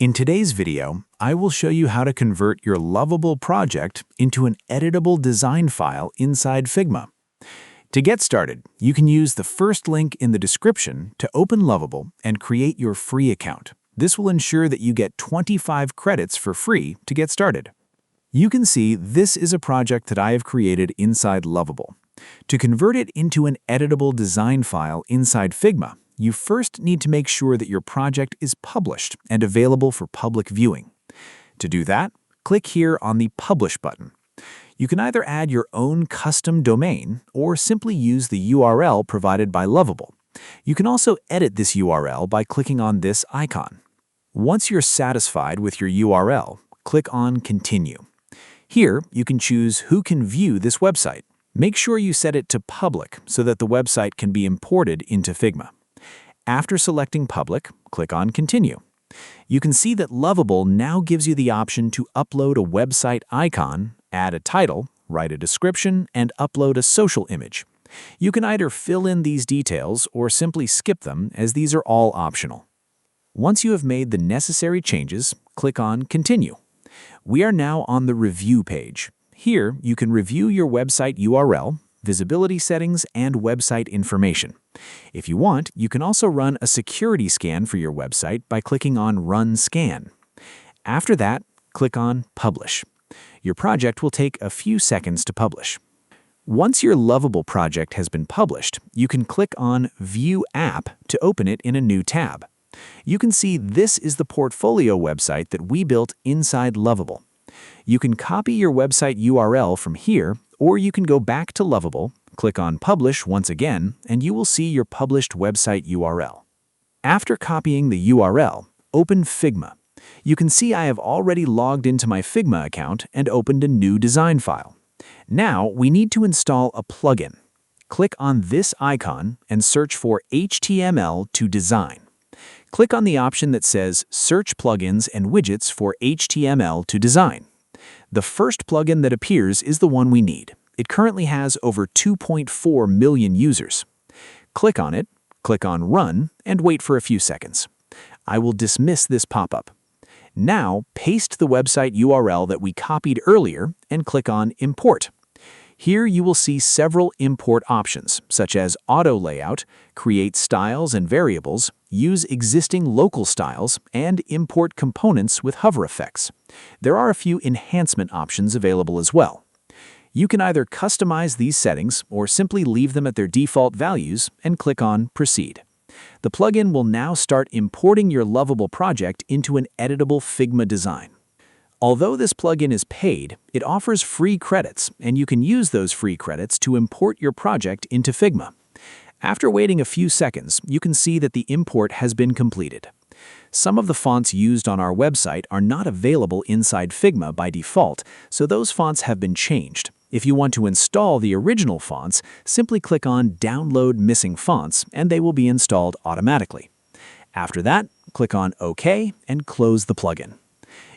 In today's video, I will show you how to convert your Lovable project into an editable design file inside Figma. To get started, you can use the first link in the description to open Lovable and create your free account. This will ensure that you get 25 credits for free to get started. You can see this is a project that I have created inside Lovable. To convert it into an editable design file inside Figma, you first need to make sure that your project is published and available for public viewing. To do that, click here on the Publish button. You can either add your own custom domain or simply use the URL provided by Lovable. You can also edit this URL by clicking on this icon. Once you're satisfied with your URL, click on Continue. Here, you can choose who can view this website. Make sure you set it to Public so that the website can be imported into Figma. After selecting Public, click on Continue. You can see that Lovable now gives you the option to upload a website icon, add a title, write a description, and upload a social image. You can either fill in these details or simply skip them, as these are all optional. Once you have made the necessary changes, click on Continue. We are now on the Review page. Here, you can review your website URL, visibility settings, and website information. If you want, you can also run a security scan for your website by clicking on Run Scan. After that, click on Publish. Your project will take a few seconds to publish. Once your Lovable project has been published, you can click on View App to open it in a new tab. You can see this is the portfolio website that we built inside Lovable. You can copy your website URL from here, or you can go back to Lovable, click on Publish once again, and you will see your published website URL. After copying the URL, open Figma. You can see I have already logged into my Figma account and opened a new design file. Now we need to install a plugin. Click on this icon and search for HTML to Design. Click on the option that says Search Plugins and Widgets for HTML to Design. The first plugin that appears is the one we need. It currently has over 2.4 million users. Click on it, click on Run, and wait for a few seconds. I will dismiss this pop-up. Now, paste the website URL that we copied earlier and click on Import. Here you will see several import options, such as Auto Layout, Create Styles and Variables, Use Existing Local Styles, and Import Components with Hover Effects. There are a few enhancement options available as well. You can either customize these settings or simply leave them at their default values and click on Proceed. The plugin will now start importing your Lovable project into an editable Figma design. Although this plugin is paid, it offers free credits, and you can use those free credits to import your project into Figma. After waiting a few seconds, you can see that the import has been completed. Some of the fonts used on our website are not available inside Figma by default, so those fonts have been changed. If you want to install the original fonts, simply click on Download Missing Fonts, and they will be installed automatically. After that, click on OK and close the plugin.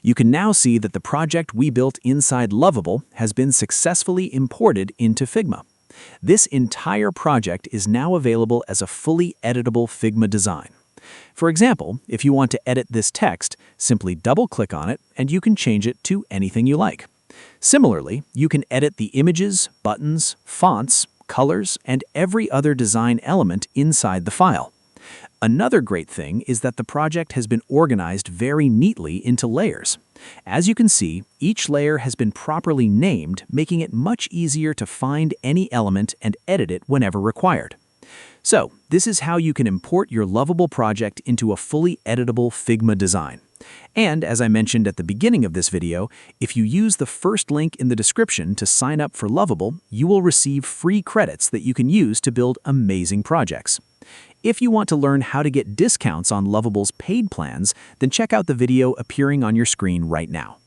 You can now see that the project we built inside Lovable has been successfully imported into Figma. This entire project is now available as a fully editable Figma design. For example, if you want to edit this text, simply double-click on it and you can change it to anything you like. Similarly, you can edit the images, buttons, fonts, colors, and every other design element inside the file. Another great thing is that the project has been organized very neatly into layers. As you can see, each layer has been properly named, making it much easier to find any element and edit it whenever required. So, this is how you can import your Lovable project into a fully editable Figma design. And as I mentioned at the beginning of this video, if you use the first link in the description to sign up for Lovable, you will receive free credits that you can use to build amazing projects. If you want to learn how to get discounts on Lovable's paid plans, then check out the video appearing on your screen right now.